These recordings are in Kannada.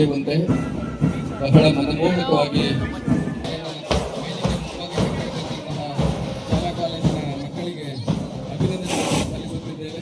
ಬೆಳೆಯುವಂತೆ ಬಹಳ ಮನಮೋಹಕವಾಗಿ ಶಾಲಾ ಕಾಲೇಜಿನ ಮಕ್ಕಳಿಗೆ ಅಭಿನಂದನೆ ಸಲ್ಲಿಸುತ್ತಿದ್ದೇವೆ.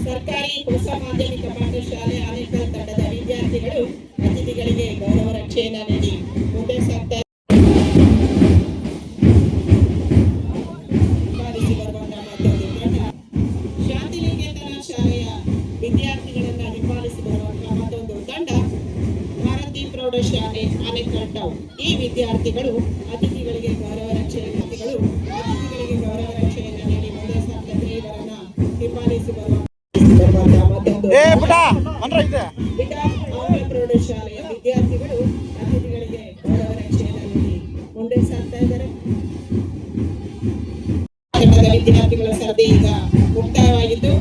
ಸರ್ಕಾರಿ ಹೊಸ ಮಾಧ್ಯಮಿಕ ಪಾಠಶಾಲೆ ಆನೇಕಲ್ ತಂಡದ ವಿದ್ಯಾರ್ಥಿಗಳು ಅತಿಥಿಗಳಿಗೆ ಗೌರವ ರಕ್ಷೆಯನ್ನು ನೀಡಿ ಮುಂದೆ ಸಾಗ್ತಾ ಬರುವಂತಹ ಮತ್ತೊಂದು ತಂಡ ಶಾಂತಿನಿಕೇತನ ಶಾಲೆಯ ವಿದ್ಯಾರ್ಥಿಗಳನ್ನ ಹಿಂಬಾಲಿಸಿ ಬರುವಂತಹ ಮತ್ತೊಂದು ತಂಡ ಭಾರತಿ ಪ್ರೌಢಶಾಲೆ ಆನೇಕಲ್ ಟೌನ್. ಈ ವಿದ್ಯಾರ್ಥಿಗಳು ಅತಿಥಿಗಳಿಗೆ ಗೌರವ ರಕ್ಷೆಯನ್ನು ನೀಡಿ ಮುಂದೆ ಸಾಗ್ತಾ ಇವರನ್ನ ಹಿಂಬಾಲಿಸಿ ಬರುವ ಪ್ರೌಢಶಾಲೆಯ ವಿದ್ಯಾರ್ಥಿಗಳು ಅತಿಥಿಗಳಿಗೆ ಗೌರವ ರಕ್ಷೆಯನ್ನು ನೀಡಿ ಮುಂದೆ ಸಾಗ್ತಾ ಇದ್ದಾರೆ. ವಿದ್ಯಾರ್ಥಿಗಳ ಸಭೆ ಈಗ ಮುಕ್ತಾಯವಾಗಿದ್ದು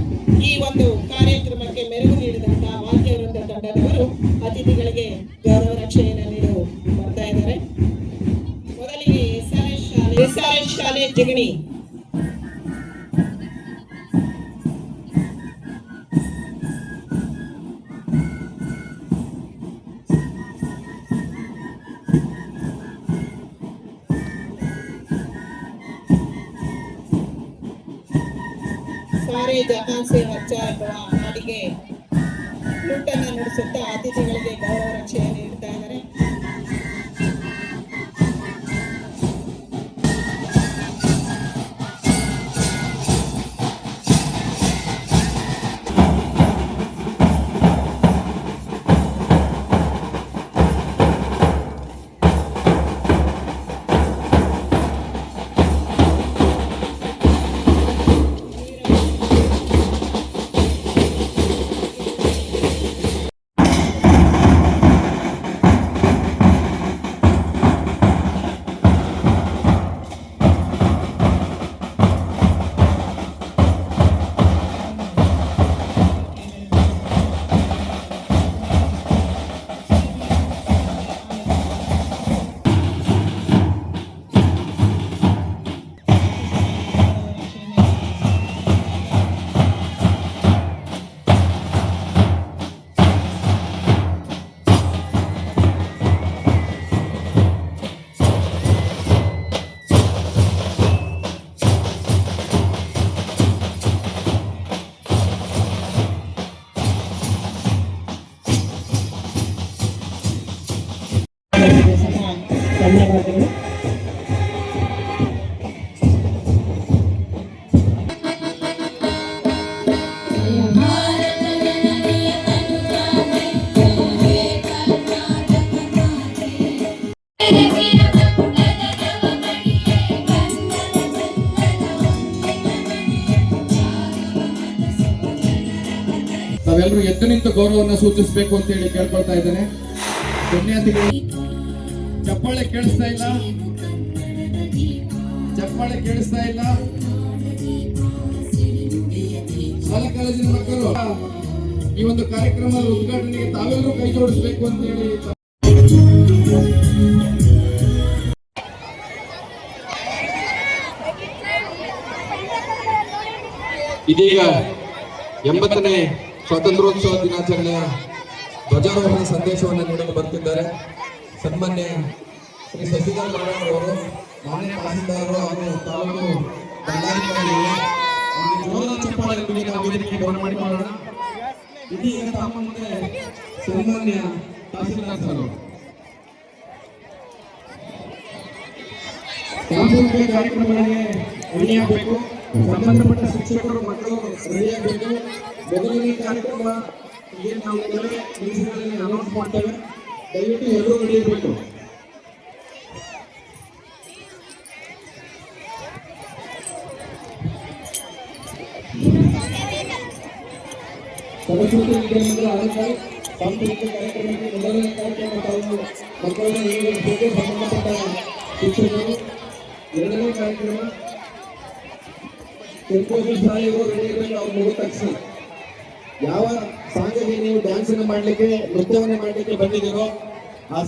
ಈ ಒಂದು ಕಾರ್ಯಕ್ರಮಕ್ಕೆ ಮೆರುಗು ನೀಡಿದಂತಹ ವಾದ್ಯವೃಂದ ತಂಡದವರು ಅತಿಥಿಗಳಿಗೆ ಗೌರವ ರಕ್ಷೆಯನ್ನು ನೀಡಿ ಬರ್ತಾ ಇದ್ದಾರೆ. ಮೊದಲಿಗೆ SRS ಶಾಲೆ ಜಿಗಣಿ ಸಾರೆ ಜಹಾನ್ ಸೆ ಬಚ್ಚಾ ಎಂಬ ಹಾಡಿಗೆ ಫ್ಲೂಟನ್ನು ನುಡಿಸುತ್ತಾ ಅತಿಥಿಗಳಿಗೆ ಗೌರವ ರಕ್ಷೆಯನ್ನು ನೀಡ್ತಾ ಇದ್ದಾರೆ. ಧನ್ಯವಾದಗಳು. ನಾವೆಲ್ಲರೂ ಎದ್ದು ನಿಂತು ಗೌರವವನ್ನು ಸೂಚಿಸಬೇಕು ಅಂತ ಹೇಳಿ ಕೇಳ್ಕೊಳ್ತಾ ಇದ್ದೇನೆ. ಪುಣ್ಯಾತಿಗಳು ಚಪ್ಪಾಳೆ ಕೇಳಿಸ್ತಾ ಇಲ್ಲ, ಚಪ್ಪಾಳೆ ಕೇಳಿಸ್ತಾ ಇಲ್ಲ. ಶಾಲಾ ಕಾಲೇಜಿನ ಮಕ್ಕಳು ಈ ಒಂದು ಕಾರ್ಯಕ್ರಮದ ಉದ್ಘಾಟನೆಗೆ ತಾವೆಲ್ಲರೂ ಕೈ ಜೋಡಿಸಬೇಕು ಅಂತ ಹೇಳಿ ಇದೀಗ 80ನೇ ಸ್ವಾತಂತ್ರ್ಯೋತ್ಸವ ದಿನಾಚರಣೆಯ ಧ್ವಜಾರೋಹಣ ಸಂದೇಶವನ್ನು ನೀಡಲು ಬರ್ತಿದ್ದಾರೆ ಸನ್ಮಾನ್ಯ ಶ್ರೀ ಶಶಿಧರ್ ನಾರಾಯಣ ಅವರು, ಮಾನ್ಯ ತಹಸೀಲ್ದಾರರು ಹಾಗೂ ತಾಲೂಕು ದಂಡಾಧಿಕಾರಿಗಳು. ಜೋರಾದ ಚಪ್ಪಾಳೆಯೊಂದಿಗೆ ನಾವು ವೇದಿಕೆಗೆ ಬರಮಾಡಿಕೊಳ್ಳೋಣ. ಇದೀಗ ತಮ್ಮ ಮುಂದೆ ಸನ್ಮಾನ್ಯ ತಹಸೀಲ್ದಾರ್ ಸರ್ ಸಾಂಸ್ಕೃತಿಕ ಕಾರ್ಯಕ್ರಮಗಳಿಗೆ ರೆಡಿಯಾಗಬೇಕು. ಸಂಬಂಧಪಟ್ಟ ಶಿಕ್ಷಕರು ಮಕ್ಕಳು ರೆಡಿಯಾಗಬೇಕು. ಮೊದಲನೇ ಕಾರ್ಯಕ್ರಮ ಏನು ನಾವು ಕೆಲವೇ ನಿಮಿಷಗಳಲ್ಲಿ ಅನೌನ್ಸ್ ಮಾಡ್ತೇವೆ. ದಯವಿಟ್ಟು ಎಲ್ಲರೂ ರೆಡಿಯಾಗಬೇಕು. ಸರಸ್ವತಿ ವಿದ್ಯಾಮಂದಿರ ಆಲಂಕಾರಿ ಸಾಂಸ್ಕೃತಿಕ ಕಾರ್ಯಕ್ರಮಕ್ಕೆ ಮೊದಲನೇ ಕಾರ್ಯಕ್ರಮ ತಾವು ಮಕ್ಕಳನ್ನು ನೀಡಬೇಕು. ಸಂಬಂಧಪಟ್ಟ ಶಿಕ್ಷಕರು ಎರಡನೇ ಕಾರ್ಯಕ್ರಮ ಸಂತೋಷಿ ಸಾಯಿಗಳು ರೆಡಿಯಾಗಬೇಕು. ಅವ್ರು ಮುಗಿದ ತಕ್ಷಣ ಯಾವ ಸಾಂಗಿಗೆ ನೀವು ಡ್ಯಾನ್ಸ್ ಅನ್ನು ಮಾಡ್ಲಿಕ್ಕೆ ನೃತ್ಯವನ್ನು ಮಾಡ್ಲಿಕ್ಕೆ ಬಂದಿದ್ದೀರೋ ಆ